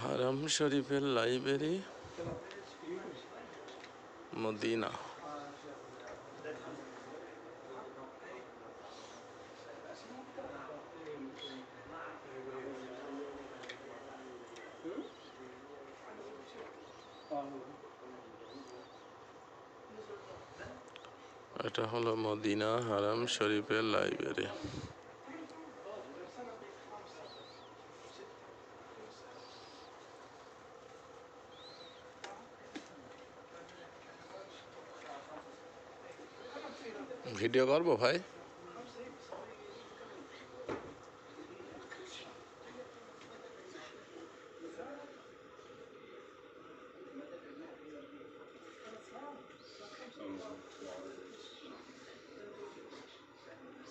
হারাম শরীফের library Medina. এটা হলো মদিনা হারাম শরীফের লাইব্রেরি। ভিডিও করবো ভাই?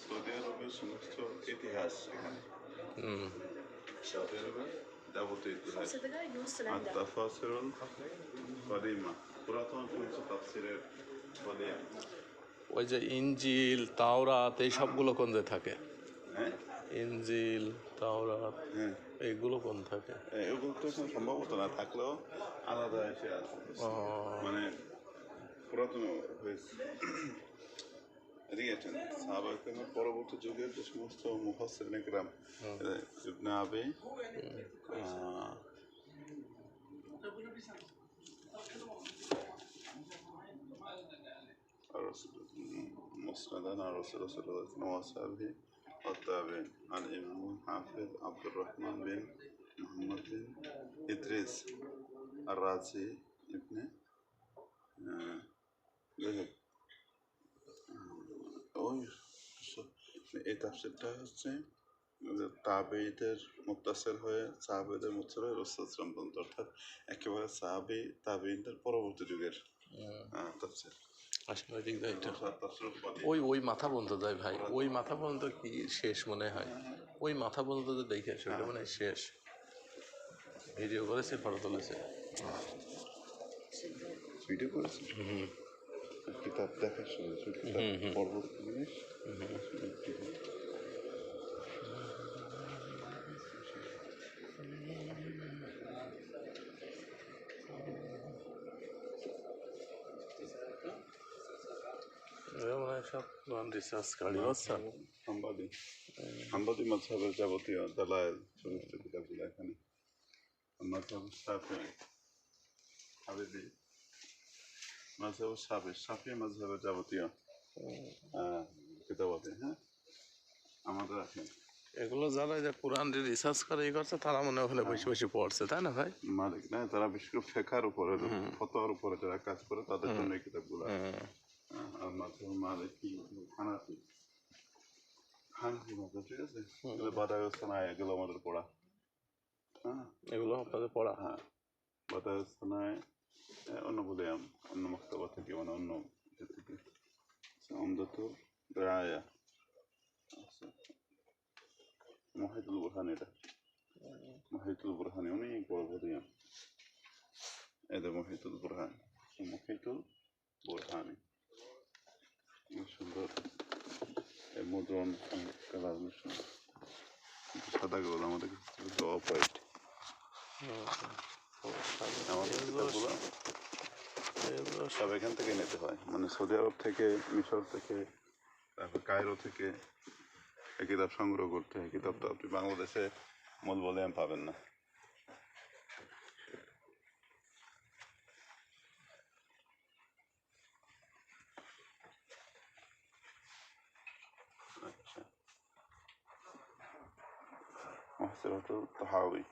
সৌদি আরবের সমস্ত ইতিহাস এখানে, সৌদি আরবের যাবতীয় ইতিহাস, আত-তাফাসিরুল কাদিমা, পুরাতন সমস্ত তাফসিরের বলে। ওই যে ইনজিল তাওরাত এই সবগুলো কোন যে থাকে? হ্যাঁ, ইনজিল তাওরাত হ্যাঁ, এইগুলো কোন থাকে? এগুলো তো এখন সম্ভবত না থাকলেও আলাদা এসে আছে, মানে পুরাতন হয়েছে। এদিকে সাহাবা ইকরামের পরবর্তী যুগের যে সমস্ত মুফাসসিরিন ইকরাম, ইবনে আবি মুসনাদান আর রাসূলুল্লাহ ওয়াসাবিহি والتابعين عن الإمام الحافظ عبد الرحمن بن محمد بن إدريس الرازي ابن ذهب। ওই এই তাফসীরটা হচ্ছে তাবেঈদের মুত্তাসিল হয়ে সাহাবাদের মুত্তাসিল হয়ে রাসূল সাল্লাল্লাহু আলাইহি ওয়াসাল্লাম পর্যন্ত, অর্থাৎ একেবারে সাহাবী তাবেঈদের পরবর্তী যুগের তাফসীর। আসলে ঠিক যায় এটা। ওই মাথা পর্যন্ত যায় ভাই, ওই মাথা পর্যন্ত কি শেষ মনে হয়? ওই মাথা পর্যন্ত যে দেখে আসে ওইটা মনে হয় শেষ। ভিডিও করেছে, ফটো তুলেছে। ভিডিও করেছে, কিতাব দেখার সময় কিতাব পরবর্তী জিনিস। হাম্বলি মাযহাবের যাবতীয় দালায়েল সমস্ত কিতাবগুলো এখানে। মাযহাব শাফিঈ হাবিবি মাযহাব শাফিঈ মাযহাবের যাবতীয় কিতাব আছে। হ্যাঁ, আমাদের আছে এগুলো যারা যে কোরআন রিসার্চ করে ই করছে তারা মনে ওখানে বসে বসে পড়ছে, তাই না ভাই? মালিক না, তারা বিশেষ করে ফিকহের উপরে, ফতোয়ার উপরে যারা কাজ করে তাদের জন্য এই কিতাবগুলো। আর মাযহাব মালিকি, হানাফি মাযহাব, ঠিক আছে, বাদায়ুস সানায় এগুলো আমাদের পড়া। হ্যাঁ, এগুলো আপনাদের পড়া? হ্যাঁ, বাদায়ুস সানায় অন্য বলে অন্য মক্তবা থেকে, মানে অন্য থেকে উমদাতুর রায়া আছে, মুহিতুল বুরহানি, এটা মুহিতুল বুরহানি অনেক বড় বলিয়াম। এদের মুহিতুল বুরহানি সুন্দর, মুদ্রণ কালার সুন্দর, সাদা গোল, আমাদের অফ হোয়াইট। আমাদের কিতাবগুলো সব এখান থেকে নিতে হয়, মানে সৌদি আরব থেকে, মিশর থেকে, তারপর কায়রো থেকে এই কিতাব সংগ্রহ করতে হয়। কিতাবটা আপনি বাংলাদেশে মূল বলিয়াম পাবেন না। আচ্ছা, মাহসিরাতুল তাহাউই।